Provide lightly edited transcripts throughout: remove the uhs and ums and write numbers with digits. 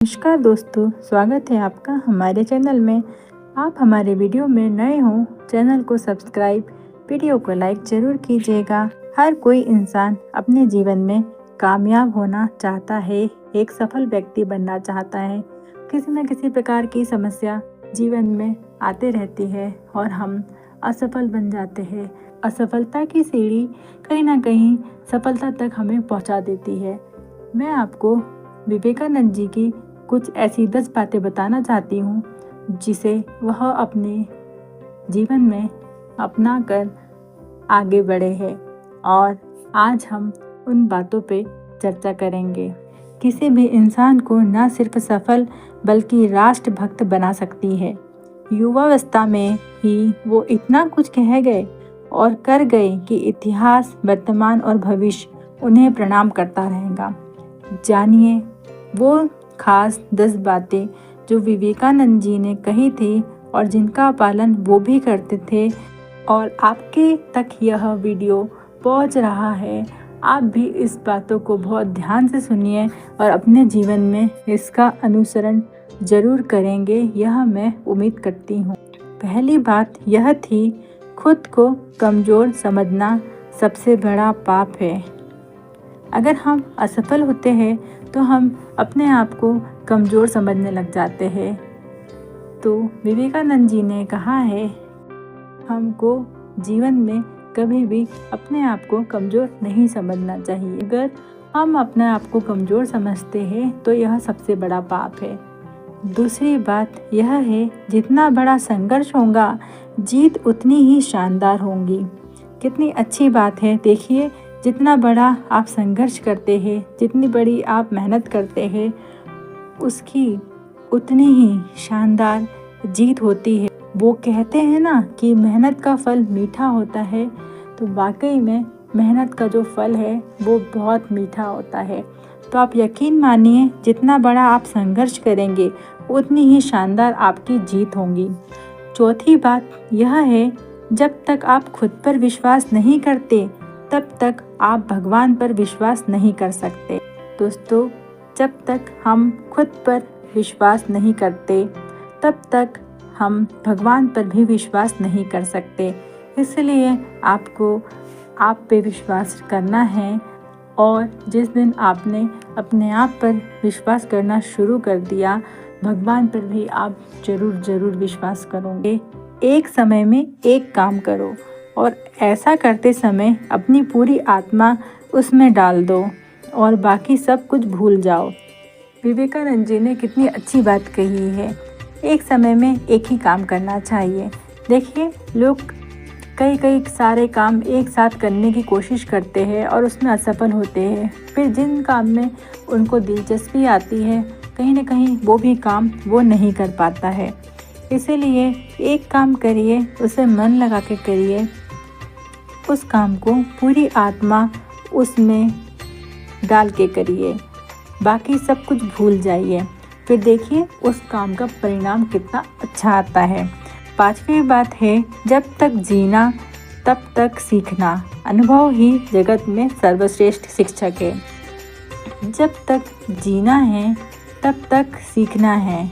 नमस्कार दोस्तों, स्वागत है आपका हमारे चैनल में। आप हमारे वीडियो में नए हो, चैनल को सब्सक्राइब, वीडियो को लाइक ज़रूर कीजिएगा। हर कोई इंसान अपने जीवन में कामयाब होना चाहता है, एक सफल व्यक्ति बनना चाहता है। किसी न किसी प्रकार की समस्या जीवन में आते रहती है और हम असफल बन जाते हैं। असफलता की सीढ़ी कहीं ना कहीं सफलता तक हमें पहुंचा देती है। मैं आपको विवेकानंद जी की कुछ ऐसी 10 बातें बताना चाहती हूँ जिसे वह अपने जीवन में अपना कर आगे बढ़े हैं, और आज हम उन बातों पे चर्चा करेंगे। किसी भी इंसान को न सिर्फ सफल बल्कि राष्ट्रभक्त बना सकती है। युवावस्था में ही वो इतना कुछ कह गए और कर गए कि इतिहास, वर्तमान और भविष्य उन्हें प्रणाम करता रहेगा। जानिए वो खास 10 बातें जो विवेकानंद जी ने कही थी और जिनका पालन वो भी करते थे, और आपके तक यह वीडियो पहुंच रहा है। आप भी इस बातों को बहुत ध्यान से सुनिए और अपने जीवन में इसका अनुसरण ज़रूर करेंगे, यह मैं उम्मीद करती हूँ। पहली बात यह थी, खुद को कमज़ोर समझना सबसे बड़ा पाप है। अगर हम असफल होते हैं तो हम अपने आप को कमज़ोर समझने लग जाते हैं। तो विवेकानंद जी ने कहा है, हमको जीवन में कभी भी अपने आप को कमज़ोर नहीं समझना चाहिए। अगर हम अपने आप को कमज़ोर समझते हैं तो यह सबसे बड़ा पाप है। दूसरी बात यह है, जितना बड़ा संघर्ष होगा जीत उतनी ही शानदार होगी। कितनी अच्छी बात है। देखिए, जितना बड़ा आप संघर्ष करते हैं, जितनी बड़ी आप मेहनत करते हैं, उसकी उतनी ही शानदार जीत होती है। वो कहते हैं ना कि मेहनत का फल मीठा होता है, तो वाकई में मेहनत का जो फल है वो बहुत मीठा होता है। तो आप यकीन मानिए, जितना बड़ा आप संघर्ष करेंगे उतनी ही शानदार आपकी जीत होगी। चौथी बात यह है, जब तक आप खुद पर विश्वास नहीं करते तब तक आप भगवान पर विश्वास नहीं कर सकते। दोस्तों, जब तक हम खुद पर विश्वास नहीं करते तब तक हम भगवान पर भी विश्वास नहीं कर सकते। इसलिए आपको आप पे विश्वास करना है, और जिस दिन आपने अपने आप पर विश्वास करना शुरू कर दिया, भगवान पर भी आप ज़रूर विश्वास करोगे। एक समय में एक काम करो और ऐसा करते समय अपनी पूरी आत्मा उसमें डाल दो और बाकी सब कुछ भूल जाओ। विवेकानंद जी ने कितनी अच्छी बात कही है, एक समय में एक ही काम करना चाहिए। देखिए, लोग कई सारे काम एक साथ करने की कोशिश करते हैं और उसमें असफल होते हैं। फिर जिन काम में उनको दिलचस्पी आती है, कहीं ना कहीं वो भी काम वो नहीं कर पाता है। इसीलिए एक काम करिए, उसे मन लगा के करिए, उस काम को पूरी आत्मा उसमें डाल के करिए, बाकी सब कुछ भूल जाइए। फिर देखिए उस काम का परिणाम कितना अच्छा आता है। पांचवी बात है, जब तक जीना तब तक सीखना, अनुभव ही जगत में सर्वश्रेष्ठ शिक्षक है। जब तक जीना है तब तक सीखना है।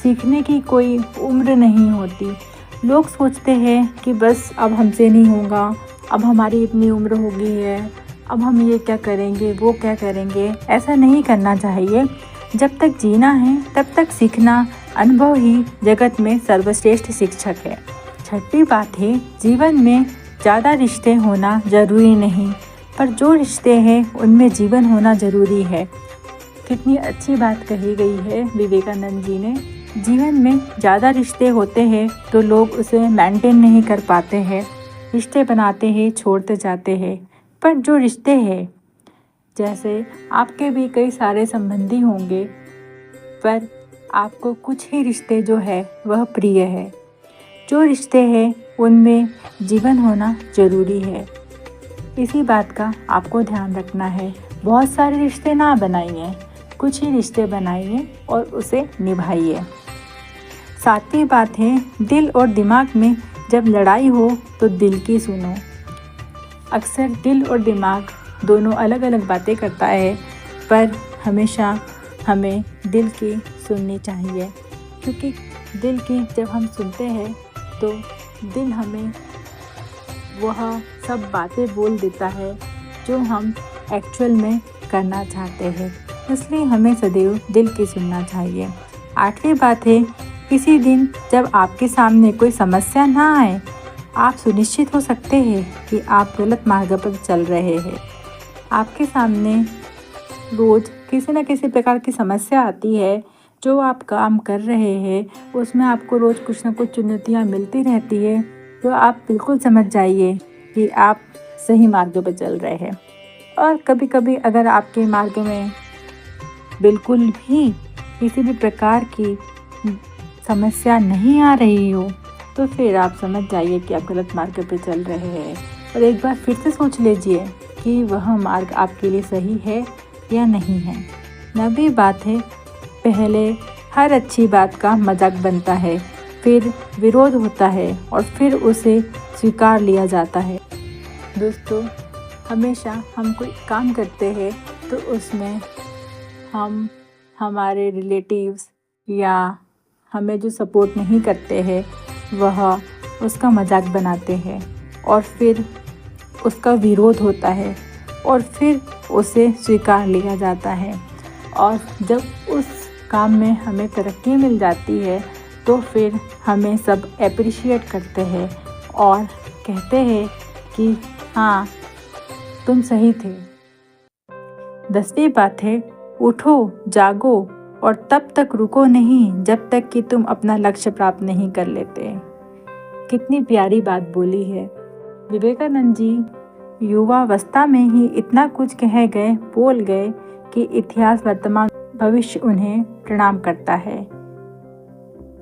सीखने की कोई उम्र नहीं होती। लोग सोचते हैं कि बस अब हमसे नहीं होगा, अब हमारी इतनी उम्र हो गई है, अब हम ये क्या करेंगे, वो क्या करेंगे। ऐसा नहीं करना चाहिए। जब तक जीना है तब तक सीखना, अनुभव ही जगत में सर्वश्रेष्ठ शिक्षक है। छठी बात है, जीवन में ज़्यादा रिश्ते होना ज़रूरी नहीं, पर जो रिश्ते हैं उनमें जीवन होना ज़रूरी है। कितनी अच्छी बात कही गई है विवेकानंद जी ने। जीवन में ज़्यादा रिश्ते होते हैं तो लोग उसे मेंटेन नहीं कर पाते हैं, रिश्ते बनाते हैं, छोड़ते जाते हैं। पर जो रिश्ते हैं, जैसे आपके भी कई सारे संबंधी होंगे, पर आपको कुछ ही रिश्ते जो है वह प्रिय है। जो रिश्ते हैं उनमें जीवन होना ज़रूरी है। इसी बात का आपको ध्यान रखना है। बहुत सारे रिश्ते ना बनाइए, कुछ ही रिश्ते बनाइए और उसे निभाइए। सातवीं बात है, दिल और दिमाग में जब लड़ाई हो तो दिल की सुनो। अक्सर दिल और दिमाग दोनों अलग अलग बातें करता है, पर हमेशा हमें दिल की सुननी चाहिए, क्योंकि दिल की जब हम सुनते हैं तो दिल हमें वह सब बातें बोल देता है जो हम एक्चुअल में करना चाहते हैं। इसलिए हमें सदैव दिल की सुनना चाहिए। 8वीं बात है, किसी दिन जब आपके सामने कोई समस्या ना आए, आप सुनिश्चित हो सकते हैं कि आप गलत मार्ग पर चल रहे हैं। आपके सामने रोज़ किसी न किसी प्रकार की समस्या आती है, जो आप काम कर रहे हैं उसमें आपको रोज़ कुछ न कुछ चुनौतियाँ मिलती रहती है, तो आप बिल्कुल समझ जाइए कि आप सही मार्ग पर चल रहे हैं। और कभी-कभी अगर आपके मार्ग में बिल्कुल भी किसी भी प्रकार की समस्या नहीं आ रही हो, तो फिर आप समझ जाइए कि आप गलत मार्ग पर चल रहे हैं। और एक बार फिर से सोच लीजिए कि वह मार्ग आपके लिए सही है या नहीं है। 9वीं बात है, पहले हर अच्छी बात का मजाक बनता है, फिर विरोध होता है और फिर उसे स्वीकार लिया जाता है। दोस्तों, हमेशा हम कोई काम करते हैं तो उसमें हम हमारे रिलेटिव्स या हमें जो सपोर्ट नहीं करते हैं वह उसका मजाक बनाते हैं और फिर उसका विरोध होता है और फिर उसे स्वीकार लिया जाता है। और जब उस काम में हमें तरक्की मिल जाती है तो फिर हमें सब एप्रिशिएट करते हैं और कहते हैं कि हाँ, तुम सही थे। 10वीं बात है, उठो, जागो और तब तक रुको नहीं जब तक कि तुम अपना लक्ष्य प्राप्त नहीं कर लेते। कितनी प्यारी बात बोली है। विवेकानंद जी युवावस्था में ही इतना कुछ बोल गए कि इतिहास, वर्तमान, भविष्य उन्हें प्रणाम करता है।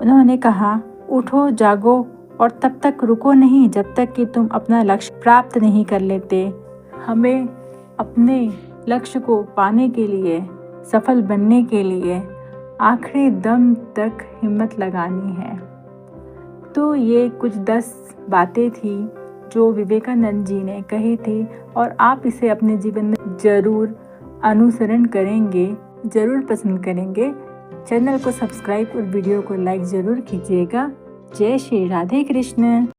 उन्होंने कहा, उठो, जागो और तब तक रुको नहीं जब तक कि तुम अपना लक्ष्य प्राप्त नहीं कर लेते। हमें अपने लक्ष्य को पाने के लिए, सफल बनने के लिए आखिरी दम तक हिम्मत लगानी है। तो ये कुछ 10 बातें थी जो विवेकानंद जी ने कही थी और आप इसे अपने जीवन में ज़रूर अनुसरण करेंगे, ज़रूर पसंद करेंगे। चैनल को सब्सक्राइब और वीडियो को लाइक ज़रूर कीजिएगा। जय श्री राधे कृष्ण।